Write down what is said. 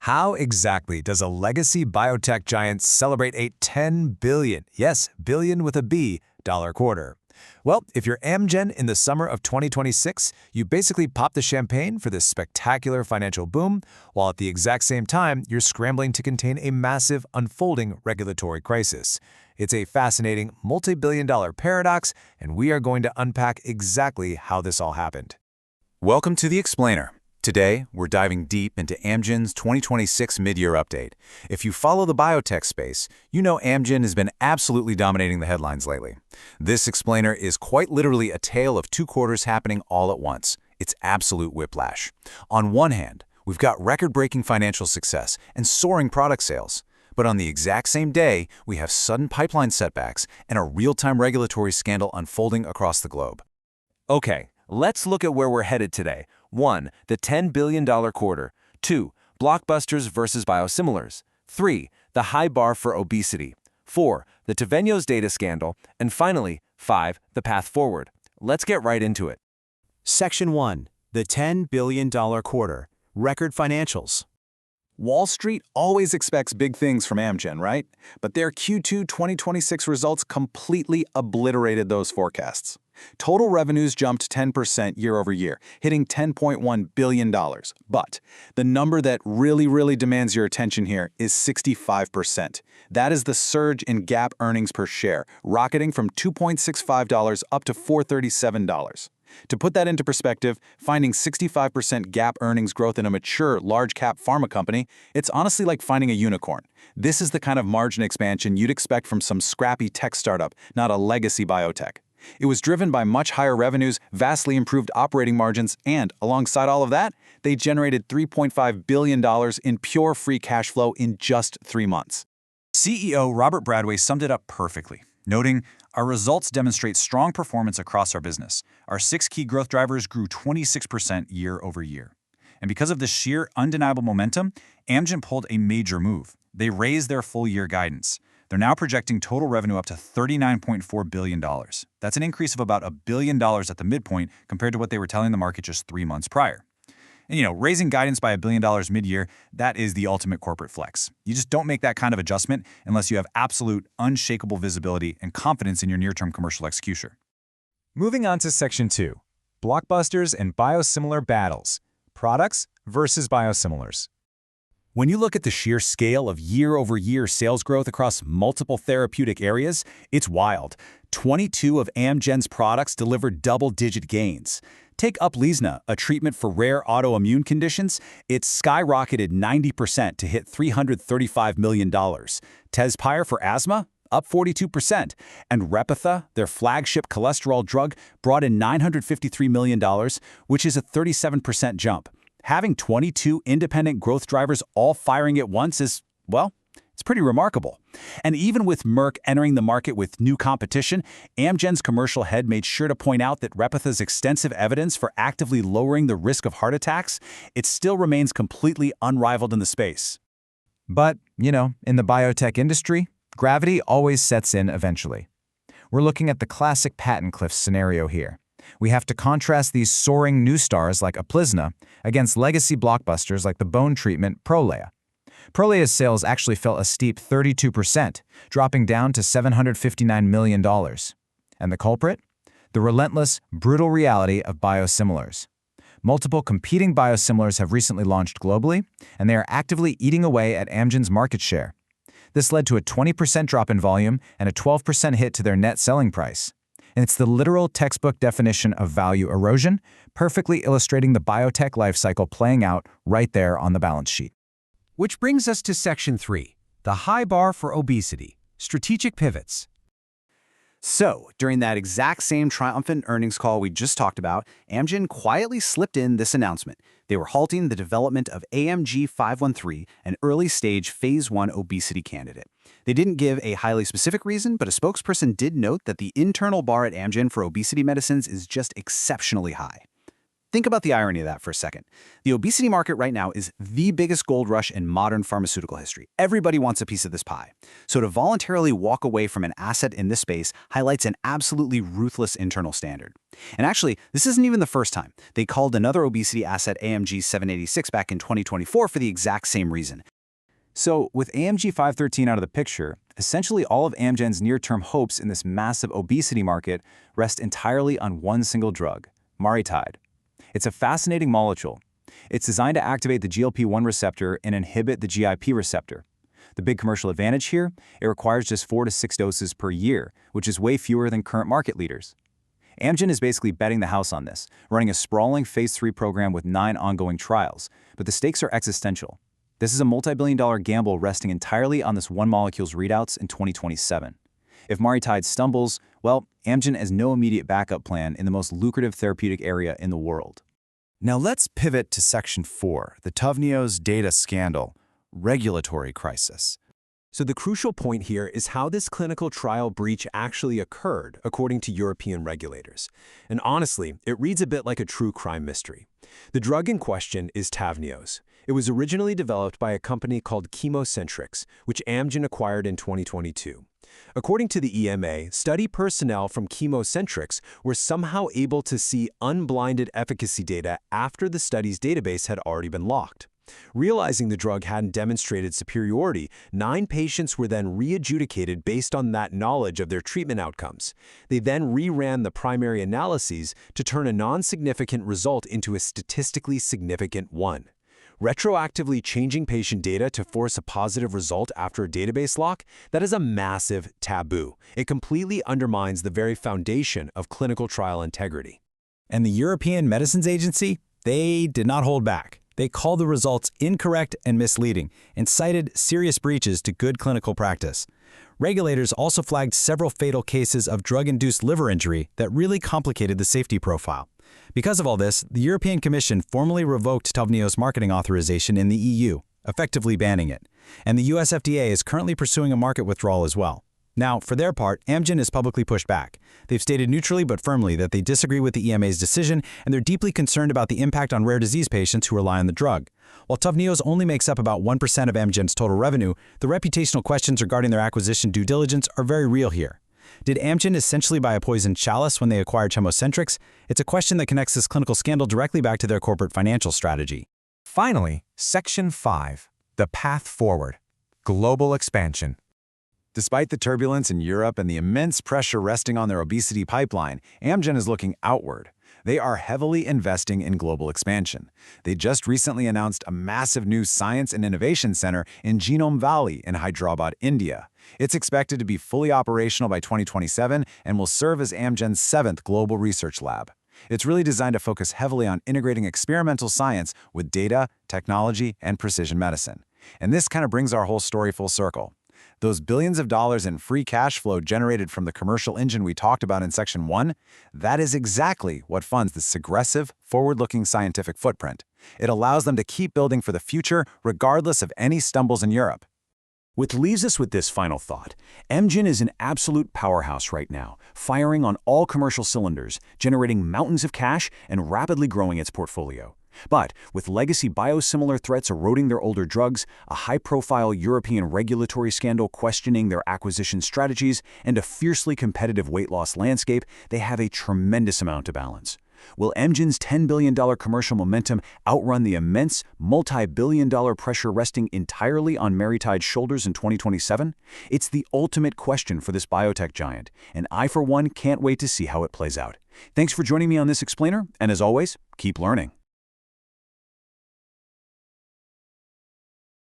How exactly does a legacy biotech giant celebrate a $10 billion, yes, billion with a B, dollar quarter? Well, if you're Amgen in the summer of 2026, you basically pop the champagne for this spectacular financial boom, while at the exact same time, you're scrambling to contain a massive, unfolding regulatory crisis. It's a fascinating, multi-billion-dollar paradox, and we are going to unpack exactly how this all happened. Welcome to The Explainer. Today, we're diving deep into Amgen's 2026 mid-year update. If you follow the biotech space, you know Amgen has been absolutely dominating the headlines lately. This explainer is quite literally a tale of two quarters happening all at once. It's absolute whiplash. On one hand, we've got record-breaking financial success and soaring product sales. But on the exact same day, we have sudden pipeline setbacks and a real-time regulatory scandal unfolding across the globe. Okay, let's look at where we're headed today. 1. The $10 billion quarter. 2. Blockbusters versus biosimilars. 3. The high bar for obesity. 4. The Tavneos data scandal. And finally, 5. The path forward. Let's get right into it. Section 1. The $10 billion quarter. Record financials. Wall Street always expects big things from Amgen, right? But their Q2 2026 results completely obliterated those forecasts. Total revenues jumped 10% year over year, hitting $10.1 billion. But the number that really demands your attention here is 65%. That is the surge in GAAP earnings per share, rocketing from $2.65 up to $4.37. To put that into perspective, finding 65% GAAP earnings growth in a mature, large-cap pharma company, it's honestly like finding a unicorn. This is the kind of margin expansion you'd expect from some scrappy tech startup, not a legacy biotech. It was driven by much higher revenues, vastly improved operating margins, and, alongside all of that, they generated $3.5 billion in pure free cash flow in just 3 months. CEO Robert Bradway summed it up perfectly, noting, "Our results demonstrate strong performance across our business. Our 6 key growth drivers grew 26% year over year." And because of the sheer, undeniable momentum, Amgen pulled a major move. They raised their full-year guidance. They're now projecting total revenue up to $39.4 billion. That's an increase of about $1 billion at the midpoint compared to what they were telling the market just 3 months prior. And raising guidance by $1 billion mid-year, that is the ultimate corporate flex. You just don't make that kind of adjustment unless you have absolute, unshakable visibility and confidence in your near-term commercial execution. Moving on to Section 2, Blockbusters and Biosimilar Battles, Products versus Biosimilars. When you look at the sheer scale of year-over-year sales growth across multiple therapeutic areas, it's wild. 22 of Amgen's products delivered double-digit gains. Take Uplizna, a treatment for rare autoimmune conditions. It skyrocketed 90% to hit $335 million. Tezspire for asthma, up 42%. And Repatha, their flagship cholesterol drug, brought in $953 million, which is a 37% jump. Having 22 independent growth drivers all firing at once is, well, it's pretty remarkable. And even with Merck entering the market with new competition, Amgen's commercial head made sure to point out that Repatha's extensive evidence for actively lowering the risk of heart attacks, it still remains completely unrivaled in the space. But, in the biotech industry, gravity always sets in eventually. We're looking at the classic patent cliff scenario here. We have to contrast these soaring new stars like Uplizna against legacy blockbusters like the bone treatment Prolia. Prolia's sales actually fell a steep 32%, dropping down to $759 million. And the culprit? The relentless, brutal reality of biosimilars. Multiple competing biosimilars have recently launched globally, and they are actively eating away at Amgen's market share. This led to a 20% drop in volume and a 12% hit to their net selling price. And it's the literal textbook definition of value erosion, perfectly illustrating the biotech lifecycle playing out right there on the balance sheet. Which brings us to Section 3, the high bar for obesity, strategic pivots. So, during that exact same triumphant earnings call we just talked about, Amgen quietly slipped in this announcement. They were halting the development of AMG 513, an early-stage Phase 1 obesity candidate. They didn't give a highly specific reason, but a spokesperson did note that the internal bar at Amgen for obesity medicines is just exceptionally high. think about the irony of that for a second. The obesity market right now is the biggest gold rush in modern pharmaceutical history. Everybody wants a piece of this pie. So to voluntarily walk away from an asset in this space highlights an absolutely ruthless internal standard. And actually, this isn't even the first time. They called another obesity asset AMG 786 back in 2024 for the exact same reason. So, with AMG 513 out of the picture, essentially all of Amgen's near-term hopes in this massive obesity market rest entirely on one single drug, MariTide. It's a fascinating molecule. It's designed to activate the GLP-1 receptor and inhibit the GIP receptor. The big commercial advantage here, it requires just 4 to 6 doses per year, which is way fewer than current market leaders. Amgen is basically betting the house on this, running a sprawling phase 3 program with 9 ongoing trials, but the stakes are existential. This is a multi-billion-dollar gamble resting entirely on this one molecule's readouts in 2027. If MariTide stumbles, well, Amgen has no immediate backup plan in the most lucrative therapeutic area in the world. Now let's pivot to Section 4, the Tavneos data scandal, regulatory crisis. So the crucial point here is how this clinical trial breach actually occurred, according to European regulators. And honestly, it reads a bit like a true crime mystery. The drug in question is Tavneos. It was originally developed by a company called ChemoCentryx, which Amgen acquired in 2022. According to the EMA, study personnel from ChemoCentryx were somehow able to see unblinded efficacy data after the study's database had already been locked. Realizing the drug hadn't demonstrated superiority, 9 patients were then re-adjudicated based on that knowledge of their treatment outcomes. They then reran the primary analyses to turn a non-significant result into a statistically significant one. Retroactively changing patient data to force a positive result after a database lock, that is a massive taboo. It completely undermines the very foundation of clinical trial integrity. And the European Medicines Agency, they did not hold back. They called the results incorrect and misleading and cited serious breaches to good clinical practice. Regulators also flagged several fatal cases of drug-induced liver injury that really complicated the safety profile. Because of all this, the European Commission formally revoked Tavneos marketing authorization in the EU, effectively banning it. And the US FDA is currently pursuing a market withdrawal as well. Now, for their part, Amgen has publicly pushed back. They've stated neutrally but firmly that they disagree with the EMA's decision, and they're deeply concerned about the impact on rare disease patients who rely on the drug. While Tavneos only makes up about 1% of Amgen's total revenue, the reputational questions regarding their acquisition due diligence are very real here. Did Amgen essentially buy a poisoned chalice when they acquired ChemoCentryx? It's a question that connects this clinical scandal directly back to their corporate financial strategy. Finally, Section 5, the path forward, global expansion. Despite the turbulence in Europe and the immense pressure resting on their obesity pipeline, Amgen is looking outward. They are heavily investing in global expansion. They just recently announced a massive new science and innovation center in Genome Valley in Hyderabad, India. It's expected to be fully operational by 2027 and will serve as Amgen's 7th global research lab. It's really designed to focus heavily on integrating experimental science with data, technology, and precision medicine. And this kind of brings our whole story full circle. Those billions of dollars in free cash flow generated from the commercial engine we talked about in Section 1, that is exactly what funds this aggressive, forward-looking scientific footprint. It allows them to keep building for the future regardless of any stumbles in Europe. Which leaves us with this final thought. Amgen is an absolute powerhouse right now, firing on all commercial cylinders, generating mountains of cash and rapidly growing its portfolio. But with legacy biosimilar threats eroding their older drugs, a high-profile European regulatory scandal questioning their acquisition strategies, and a fiercely competitive weight loss landscape, they have a tremendous amount to balance. Will Amgen's $10 billion commercial momentum outrun the immense, multi-billion-dollar pressure resting entirely on MariTide's shoulders in 2027? It's the ultimate question for this biotech giant, and I, for one, can't wait to see how it plays out. Thanks for joining me on this explainer, and as always, keep learning.